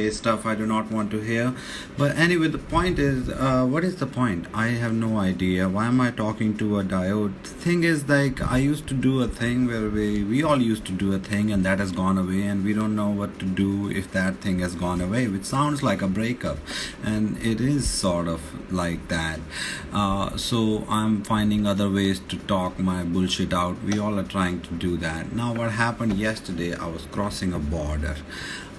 stuff I do not want to hear. But anyway, the point is, what is the point? I have no idea. Why am I talking to a diode? The thing is, like, I used to do a thing where we all used to do a thing, and that has gone away, and we don't know what to do if that thing has gone away, which sounds like a breakup, and it is sort of like that. So I'm finding other ways to talk my bullshit out. We all are trying to do that. Now, what happened yesterday? I was crossing a border.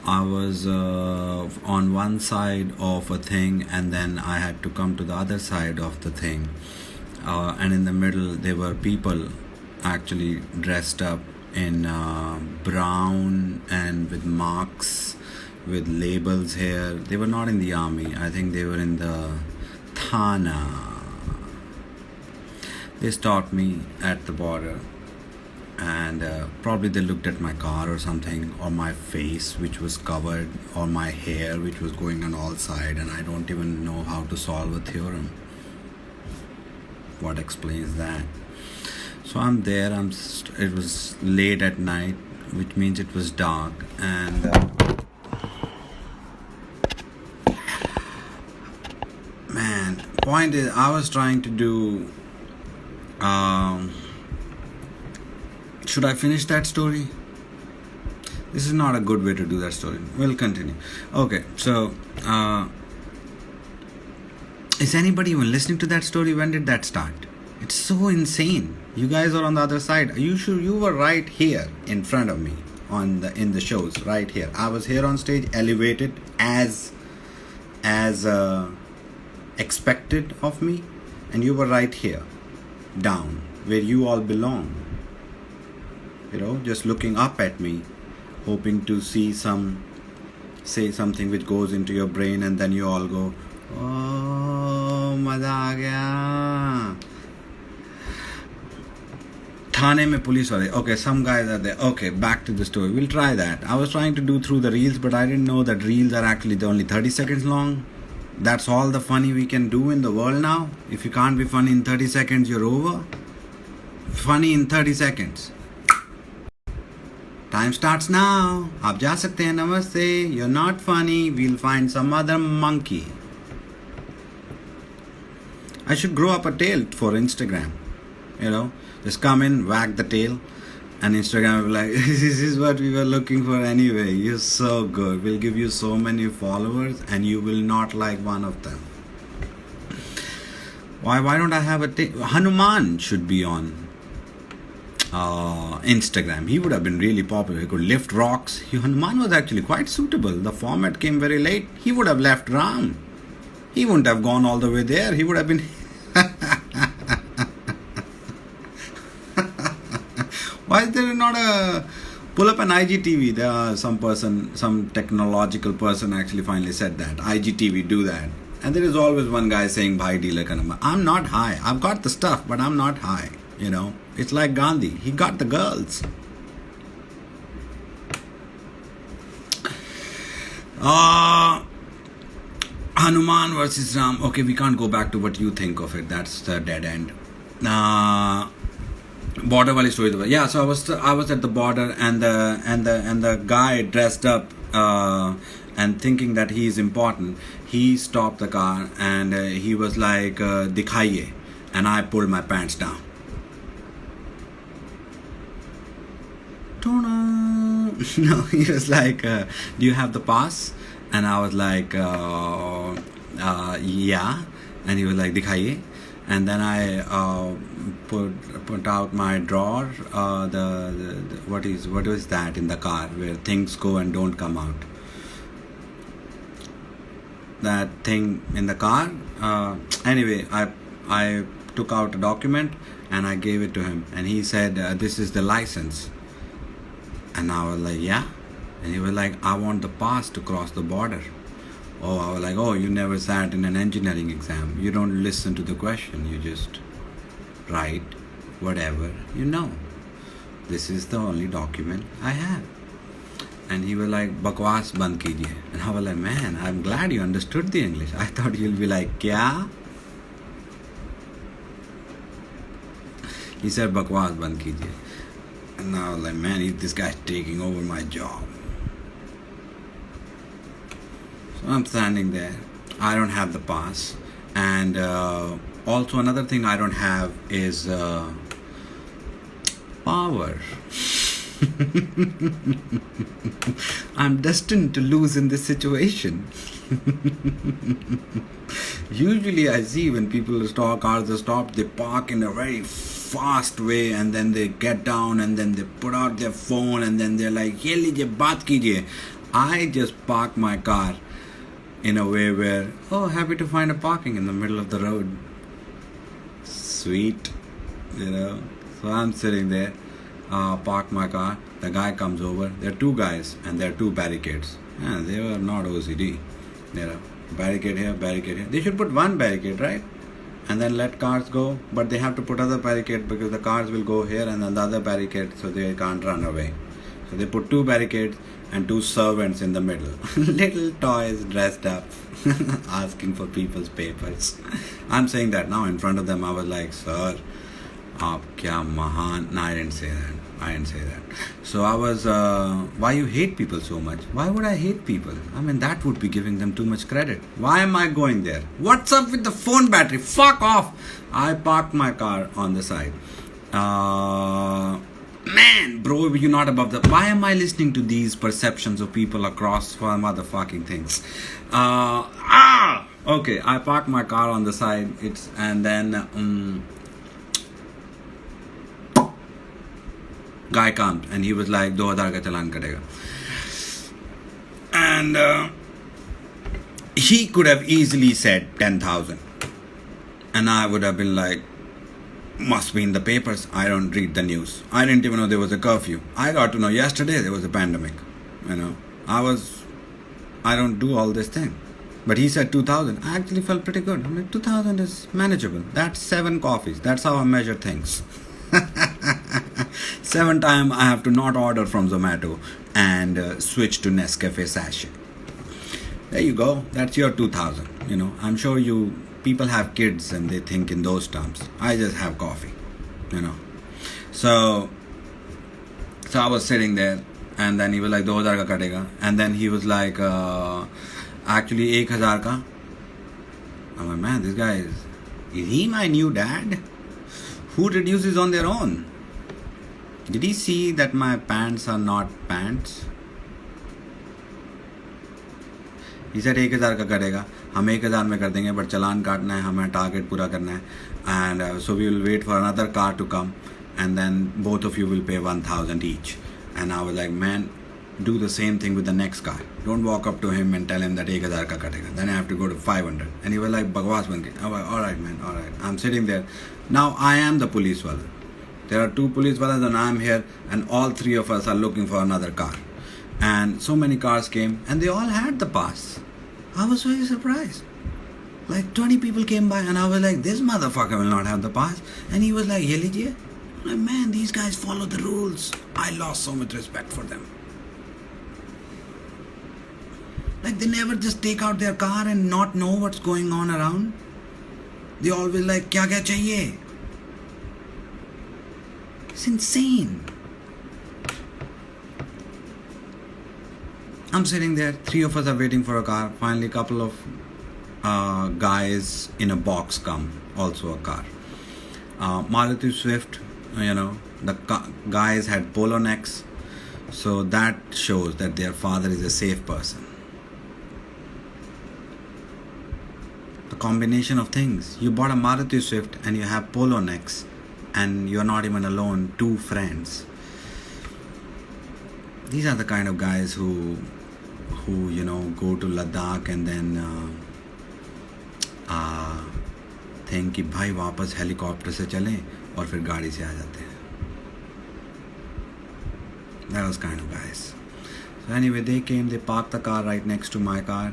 I was on one side of a thing, and then I had to come to the other side of the thing. And in the middle, there were people actually dressed up in brown and with marks, with labels here. They were not in the army. I think they were in the Thana. They stopped me at the border, and probably they looked at my car or something, or my face which was covered, or my hair which was going on all sides, and I don't even know how to solve a theorem. What explains that? So I'm there. It was late at night, which means it was dark, and man, point is, I was trying to do. Should I finish that story? This is not a good way to do that story. We'll continue. Okay, so is anybody even listening to that story? When did that start? It's so insane. You guys are on the other side. You were right here in front of me in the shows right here. I was here on stage, elevated as expected of me, and you were right here, down where you all belong. Just looking up at me, hoping to say something which goes into your brain, and then you all go, oh, maza aa gaya. Thane mein police wale. Okay, some guys are there. Okay, back to the story. We'll try that. I was trying to do through the reels, but I didn't know that reels are actually only 30 seconds long. That's all the funny we can do in the world now. If you can't be funny in 30 seconds, you're over. Funny in 30 seconds. Time starts now. आप जा सकते हैं. Namaste. You're not funny. We'll find some other monkey. I should grow up a tail for Instagram. Just come in, wag the tail, and Instagram will be like, this is what we were looking for anyway. You're so good. We'll give you so many followers, and you will not like one of them. Why don't I have a tail? Hanuman should be on Instagram. He would have been really popular. He could lift rocks. Hanuman was actually quite suitable. The format came very late. He would have left Ram. He wouldn't have gone all the way there. He would have been why is there not a pull up an IGTV? There are some technological person actually finally said that IGTV do that, and there is always one guy saying bhai dealer ka number. I'm not high. I've got the stuff, but I'm not high. It's like Gandhi. He got the girls. Hanuman versus Ram. Okay, we can't go back to what you think of it. That's the dead end. Border wali story. Yeah, so I was at the border, and the guy dressed up and thinking that he is important. He stopped the car, and he was like, "Dikhaiye," and I pulled my pants down. No, he was like, do you have the pass? And I was like, yeah. And he was like, dikhaiye. And then I put out my drawer, what is that in the car where things go and don't come out? That thing in the car. Anyway, I took out a document and I gave it to him, and he said, this is the license. And I was like, yeah. And he was like, I want the pass to cross the border. Oh, I was like, oh, you never sat in an engineering exam. You don't listen to the question. You just write whatever you know. This is the only document I have. And he was like, bakwas band kijiye. And I was like, man, I'm glad you understood the English. I thought you'll be like, kya? He said, bakwas band kijiye. And I was like, man, this guy's taking over my job. So I'm standing there. I don't have the pass. And also another thing I don't have is power. I'm destined to lose in this situation. Usually I see when people stop, cars are stopped, they park in a very fast way and then they get down and then they put out their phone and then they're like, ye lijiye, baat kijiye. I just park my car in a way where, oh, happy to find a parking in the middle of the road. Sweet, you know. So I'm sitting there, park my car. The guy comes over. There are two guys and there are two barricades. Yeah, they were not OCD. There are barricade here, barricade here. They should put one barricade, right? And then let cars go. But they have to put other barricade because the cars will go here and then the other barricade so they can't run away. So they put two barricades and two servants in the middle. Little toys dressed up, asking for people's papers. I'm saying that now in front of them. I was like, sir, aap kya mahan. No, I didn't say that. So I was, why you hate people so much? Why would I hate people? I mean, that would be giving them too much credit. Why am I going there? What's up with the phone battery? Fuck off. I parked my car on the side. Man, bro, you're not above the... Why am I listening to these perceptions of people across for motherfucking things? Okay, I parked my car on the side. And then... guy comes and he was like 2000 ka chalan kadega, and he could have easily said 10,000 and I would have been like, must be in the papers. I don't read the news. I didn't even know there was a curfew. I got to know yesterday there was a pandemic. You know, I don't do all this thing. But he said 2,000. I actually felt pretty good. I'm like, 2,000 is manageable. That's 7 coffees. That's how I measure things. 7 times I have to not order from Zomato and switch to Nescafe sachet. There you go. That's your 2,000. You know, I'm sure people have kids and they think in those terms. I just have coffee. You know. So I was sitting there and then he was like 2000 ka katega, and then he was like actually 1000 ka. I'm like, man, this guy is he my new dad? Who reduces on their own? Did he see that my pants are not pants? He said 1000 का करेगा, हम 1000 में कर देंगे, but चालान काटना है, हमें target पूरा करना है, and so we will wait for another car to come, and then both of you will pay 1,000 each. And I was like, man, do the same thing with the next car. Don't walk up to him and tell him that 1000 ka katega. Then I have to go to 500. And he was like, Bagwas ban ke. I was like, alright man, alright. I'm sitting there. Now I am the police wala. There are 2 police walas and I'm here, and all 3 of us are looking for another car. And so many cars came and they all had the pass. I was very surprised. Like 20 people came by and I was like, this motherfucker will not have the pass. And he was like, ye lijiye. I'm like, man, these guys follow the rules. I lost so much respect for them. Like they never just take out their car and not know what's going on around. They always like, kya chahiye? It's insane. I'm sitting there, 3 of us are waiting for a car. Finally, a couple of guys in a box come, also a car. Maruti Swift, you know, the guys had polo necks. So that shows that their father is a safe person. The combination of things. You bought a Maruti Swift and you have polo necks and you're not even alone, 2 friends. These are the kind of guys who you know, go to Ladakh and then think कि भाई वापस helicopter से चलें और फिर गाड़ी से आ जाते हैं. That was kind of guys. So anyway, they came, they parked the car right next to my car,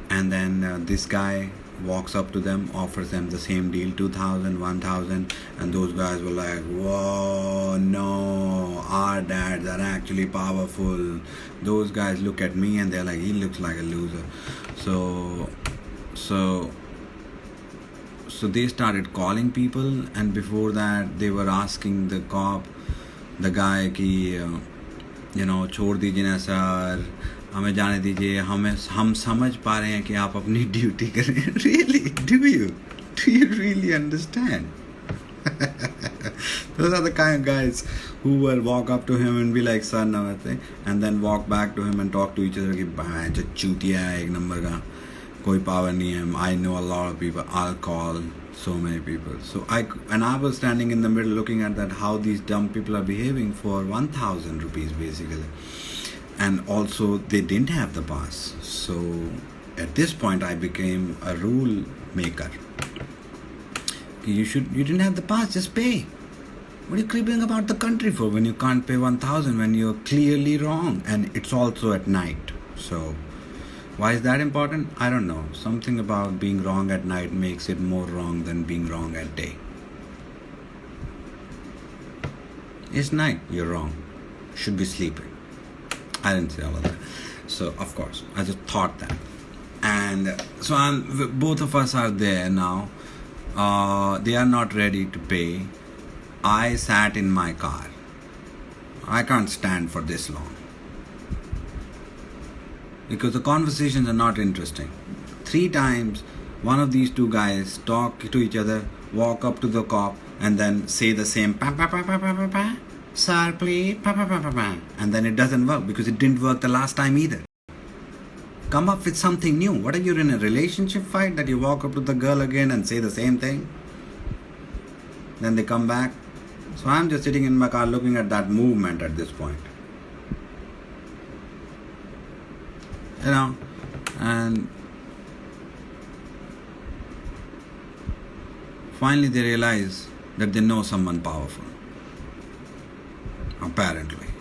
and then this guy walks up to them, offers them the same deal, 2,000, 1,000, and those guys were like, whoa, no, our dads are actually powerful. Those guys look at me and they're like, he looks like a loser. So they started calling people, and before that they were asking the cop, the guy ki, you know, chhod dijiye na sir, हमें जाने दीजिए, हम समझ पा रहे हैं कि आप अपनी ड्यूटी कर रहे हैं. Really? Do you really understand? Those are the kind of guys who will walk up to him and be like, "Sir, namaste," and then walk back to him and talk to each other कि भाई जो चूतिया है एक number का, कोई power नहीं है. I know a lot of people. I'll call so many people. So I was standing in the middle looking at that, how these dumb people are behaving for 1,000 rupees basically. And also they didn't have the pass. So at this point I became a rule maker. You didn't have the pass, just pay. What are you creeping about the country for when you can't pay 1,000 when you're clearly wrong, and it's also at night? So why is that important? I don't know. Something about being wrong at night makes it more wrong than being wrong at day. It's night, you're wrong. Should be sleeping. I didn't say all of that. So of course, I just thought that. And so both of us are there now. They are not ready to pay. I sat in my car. I can't stand for this long. Because the conversations are not interesting. 3 times, one of these 2 guys talk to each other, walk up to the cop, and then say the same pa pa pa pa pa pa pa, sir please pa pa pa pa pa, and then it doesn't work because it didn't work the last time either. Come up with something new. What are you in a relationship fight that you walk up to the girl again and say the same thing? Then they come back. So I'm just sitting in my car looking at that movement at this point. You know, and finally they realize that they know someone powerful. Apparently.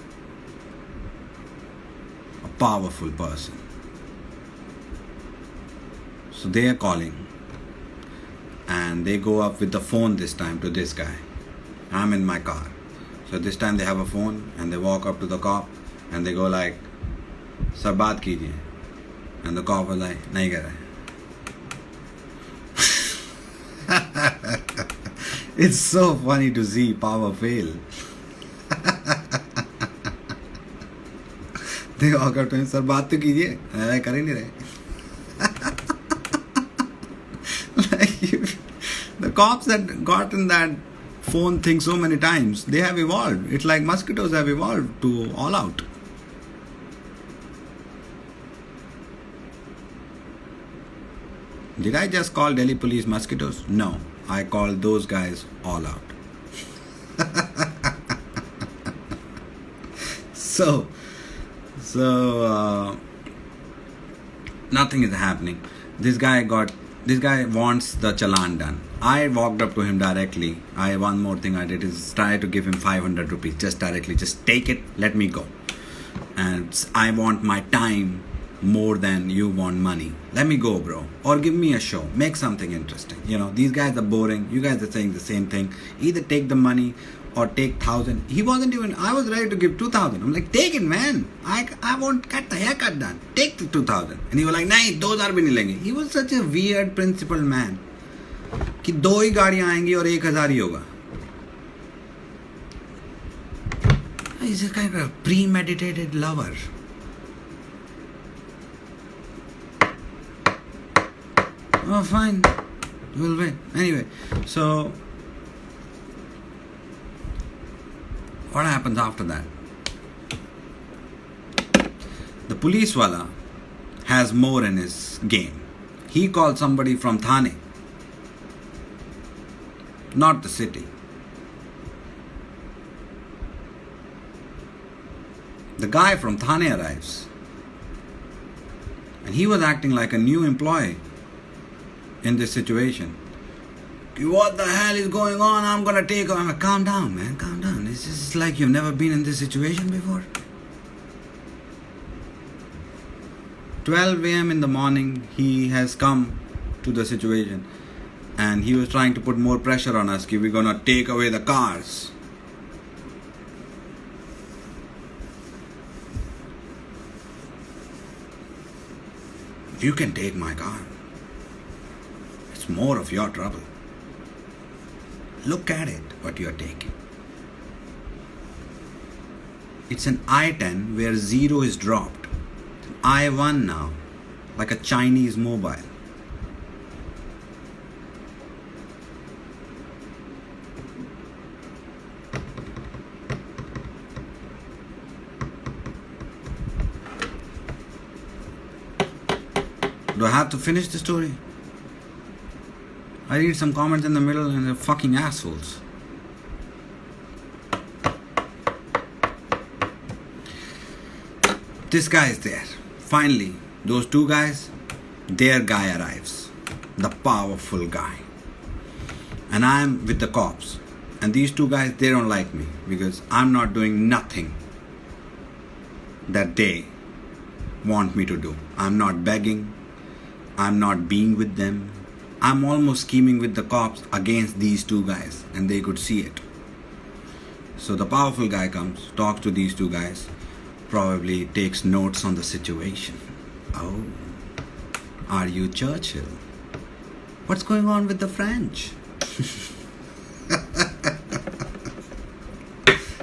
A powerful person. So they are calling. And they go up with the phone this time to this guy. I'm in my car. So this time they have a phone and they walk up to the cop and they go like, "Sir, baat kijiye." And the cop was like, "Nahi kar rahe." It's so funny to see power fail. They walk up to him, "Sir, baat to kijiye." Kar hi nahi rahe. The cops that gotten that phone thing so many times, they have evolved. It's like mosquitoes have evolved to all out. Did I just call Delhi police mosquitoes? No, I called those guys all out. So nothing is happening. This guy wants the challan done. I walked up to him directly. One more thing I did is try to give him 500 rupees just directly. Just take it, let me go. And I want my time more than you want money. Let me go, bro. Or give me a show. Make something interesting. You know, these guys are boring. You guys are saying the same thing. Either take the money or take 1,000. He wasn't even, I was ready to give 2,000. I'm like, take it, man. I won't get the haircut done. Take the 2,000. And he was like, nahi, 2,000 bhi nahi lenge. He was such a weird principled man. कि 2 ही गाड़ियां आएंगी और 1,000 ही होगा. He's a kind of premeditated lover. Oh, fine. We'll wait. Anyway, so what happens after that? The police wala has more in his game. He called somebody from Thane, not the city. The guy from Thane arrives, and he was acting like a new employee in this situation. What the hell is going on? I'm gonna take him. I'm like, calm down, man, calm down. It's just like you've never been in this situation before. 12 a.m. in the morning, he has come to the situation, and he was trying to put more pressure on us. We're gonna take away the cars. You can take my car. It's more of your trouble. Look at it, what you're taking. It's an I-10 where 0 is dropped. I1 now, like a Chinese mobile. Do I have to finish the story? I read some comments in the middle and they're fucking assholes. This guy is there. Finally, those two guys, their guy arrives. The powerful guy. And I'm with the cops. And these two guys, they don't like me because I'm not doing nothing that they want me to do. I'm not begging. I'm not being with them. I'm almost scheming with the cops against these two guys, and they could see it. So the powerful guy comes, talks to these two guys, probably takes notes on the situation. Oh, are you Churchill? What's going on with the French?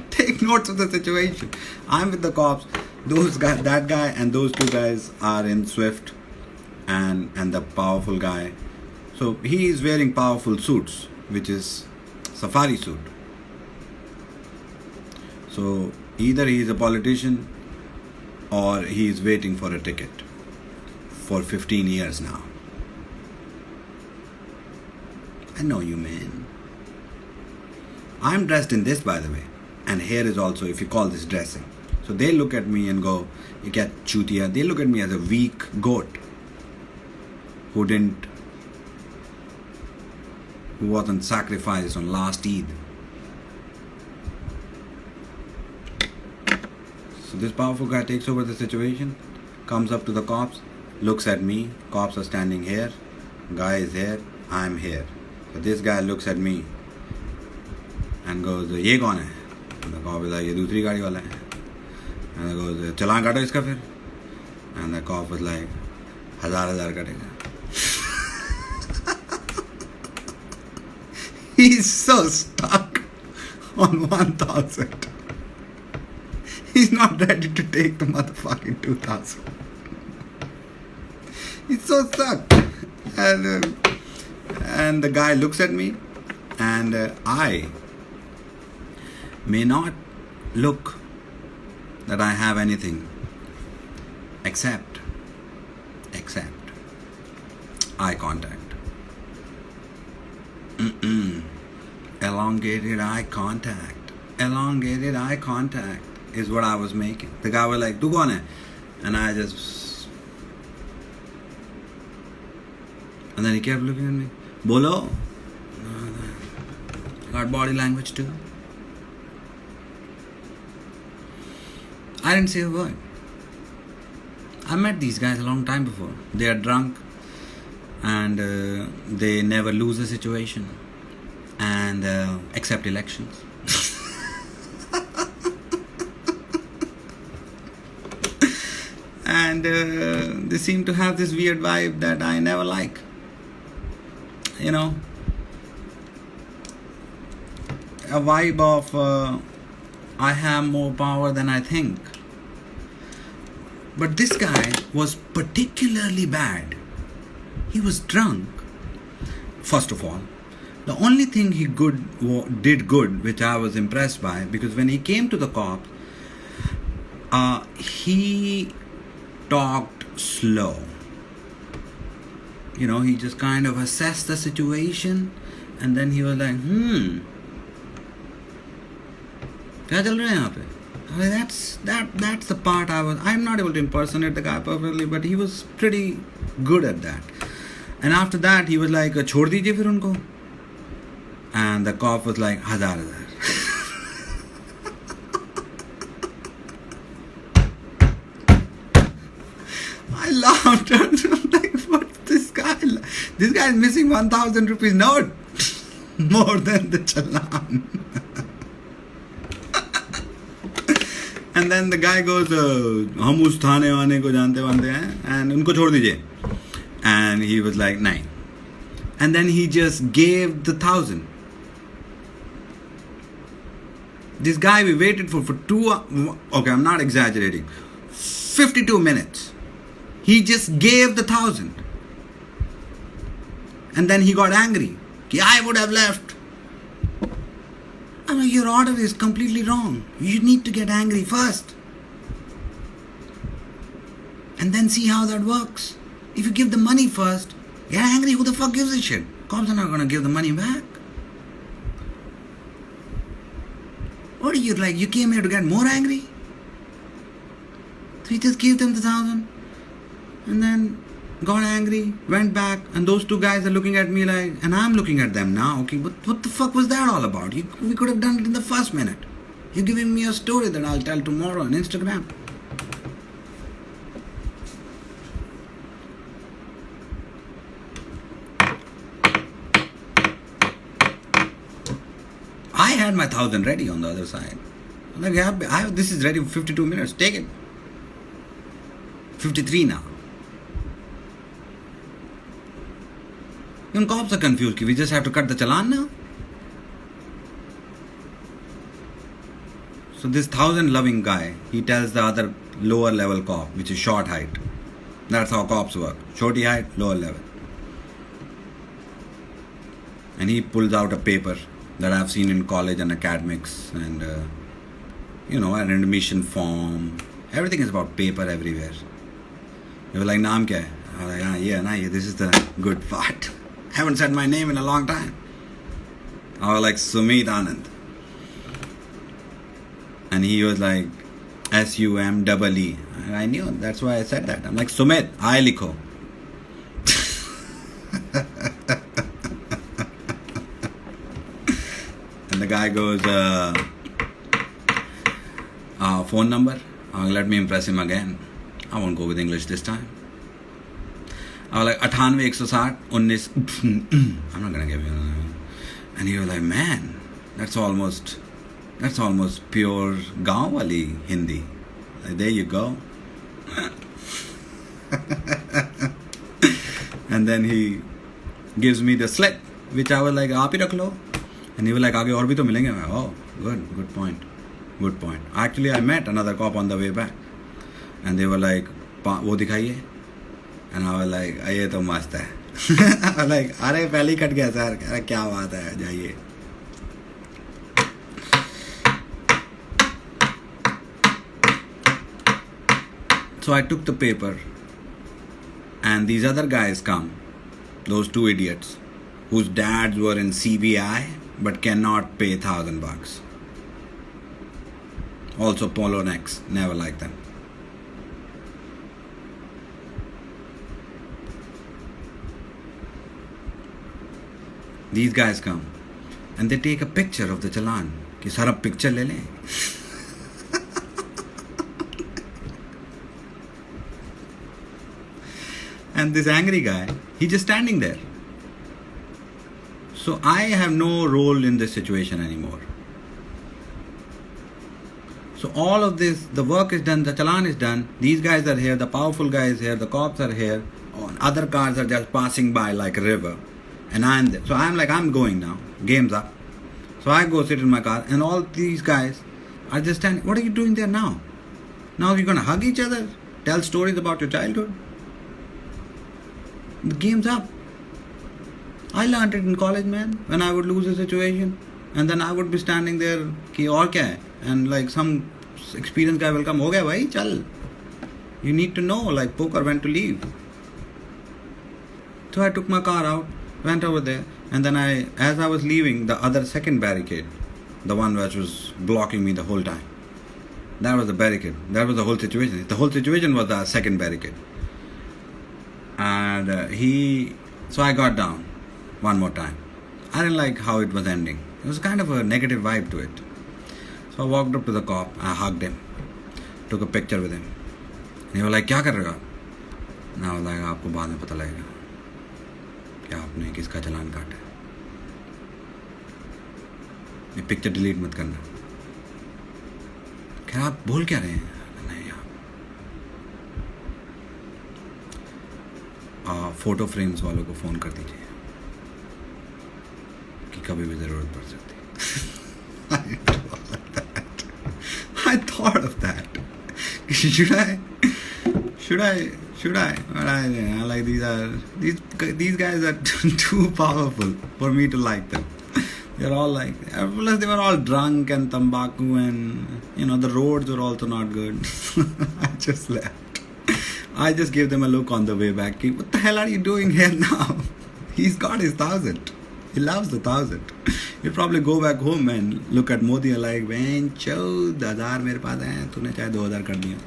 Take notes of the situation. I'm with the cops. Those guys, that guy and those two guys are in Swift, and the powerful guy. So he is wearing powerful suits, which is safari suit. So either he is a politician or he is waiting for a ticket for 15 years now. I know you, man. I'm dressed in this, by the way. And here is also, if you call this dressing. So they look at me and go, "You get chutiya." They look at me as a weak goat who wasn't sacrificed on last Eid. So this powerful guy takes over the situation, comes up to the cops, looks at me. Cops are standing here. Guy is here. I'm here. So this guy looks at me and goes, "Ye kaun hai?" And the cop is like, "Ye dusri gaadi wala hai." And he goes, "Chalan kato iska fir." And the cop was like, "1000 katega." He's so stuck on 1000. He's not ready to take the motherfucking 2000. He's so stuck. And the guy looks at me, and I may not look that I have anything except eye contact. Elongated eye contact. Elongated eye contact is what I was making. The guy was like, "Tu kaun hai?" And I just... And then he kept looking at me. "Bolo." I got body language too. I didn't say a word. I met these guys a long time before. They are drunk and they never lose a situation and accept elections. And they seem to have this weird vibe that I never like. You know, a vibe of I have more power than I think. But this guy was particularly bad. He was drunk. First of all, the only thing he did good, which I was impressed by, because when he came to the cops, he talked slow. You know, he just kind of assessed the situation, and then he was like, क्या चल रहा है यहाँ पे? I mean, that's the part I'm not able to impersonate the guy perfectly, but he was pretty good at that. And after that, he was like, "छोड़ दीजिए फिर उनको." And the cop was like, "1000." I laughed. I'm like, "What's this guy? This guy is missing 1,000 rupees note, more than the challan." And then the guy goes, "हम उस थाने वाने को जानते हैं, and उनको छोड़ दीजिए." And he was like, "9." And then he just gave the 1,000. This guy we waited for 2 hours. Okay, I'm not exaggerating. 52 minutes. He just gave the 1,000. And then he got angry. I would have left. I mean, your order is completely wrong. You need to get angry first. And then see how that works. If you give the money first, get angry, who the fuck gives a shit? Cops are not going to give the money back. What are you like? You came here to get more angry? So he just gave them the 1,000. And then got angry, went back, and those two guys are looking at me like, and I'm looking at them now. Okay, but what the fuck was that all about? We could have done it in the first minute. You're giving me a story that I'll tell tomorrow on Instagram. I had my 1,000 ready on the other side. I'm like, this is ready for 52 minutes. Take it. 53 now. Even cops are confused. We just have to cut the challan now? So this 1,000 loving guy, he tells the other lower level cop, which is short height. That's how cops work. Shorty height, lower level. And he pulls out a paper that I've seen in college and academics and, an admission form. Everything is about paper everywhere. They were like, naam kya hai? I was like, yeah, this is the good part. I haven't said my name in a long time. I was like, Sumit Anand. And he was like, SUMEE. I knew, that's why I said that. I'm like, Sumit, I likho. And the guy goes, phone number? Let me impress him again. I won't go with English this time. I was like, 98 160 19. I'm not gonna give you. And he was like, man, that's almost pure gaon wali Hindi. Like, there you go. And then he gives me the slip, which I was like, aap hi rakh lo. And he was like, aage aur bhi to milenge. Oh, good point. Actually, I met another cop on the way back. And they were like, wo dikhaiye. And I was like, ये तो मस्त है. I was like, अरे पहले ही cut गया sir. अरे क्या बात है, जाइए. So I took the paper, and these other guys come, those two idiots, whose dads were in CBI but cannot pay $1,000. Also polo necks, never liked them. These guys come and they take a picture of the challan. कि sir अब picture ले लें. And this angry guy, he's just standing there. So I have no role in this situation anymore. So all of this, the work is done, the challan is done. These guys are here, the powerful guy is here, the cops are here. Other cars are just passing by like a river. And I'm there. So I'm like, I'm going now. Game's up. So I go sit in my car and all these guys are just standing. What are you doing there now? Now you're going to hug each other? Tell stories about your childhood? The game's up. I learned it in college, man. When I would lose a situation. And then I would be standing there. Ki aur kya hai? And like some experienced guy will come. Ho gaya bhai, chal. You need to know like poker when to leave. So I took my car out. Went over there, and then as I was leaving the other second barricade, the one which was blocking me the whole time, that was the barricade. That was the whole situation. The whole situation was the second barricade. And so I got down one more time. I didn't like how it was ending. It was kind of a negative vibe to it. So I walked up to the cop, I hugged him, took a picture with him. And he was like, "Kya kar rahe ho?" And I was like, "Aapko baad mein pata lagega कि आपने किसका चलान काटा है. ये picture delete मत करना." क्या आप बोल क्या रहे हैं? नहीं, आप फोटो फ्रेम्स वालों को फ़ोन कर दीजिए कि कभी भी ज़रूरत पड़ सकती है. I thought of that. Should Should I? But I like these guys are too powerful for me to like them. They're all like, plus they were all drunk and tambaku, and the roads were also not good. I just left. I just gave them a look on the way back. What the hell are you doing here now? He's got his 1,000. He loves the 1,000. He'll probably go back home and look at Modi and like, "Man, 1,000 मेरे पास हैं, तूने चाहे 2,000 कर दिया."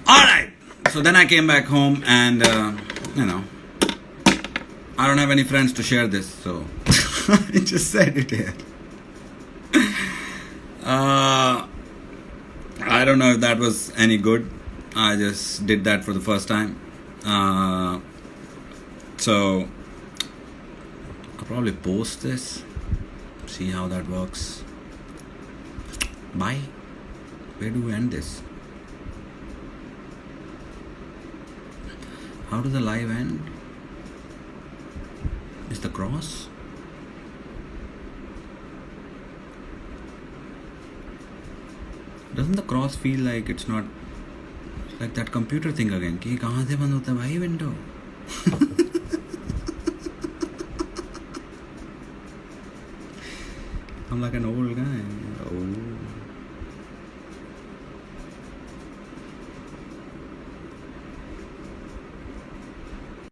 All right. So then I came back home, and I don't have any friends to share this, so I just said it here. I don't know if that was any good. I just did that for the first time. So I'll probably post this, see how that works. Bye. Where do we end this? How does the live end? Is the cross? Doesn't the cross feel like it's not like that computer thing again? कि कहाँ से बंद होता है भाई window? I'm like an old guy.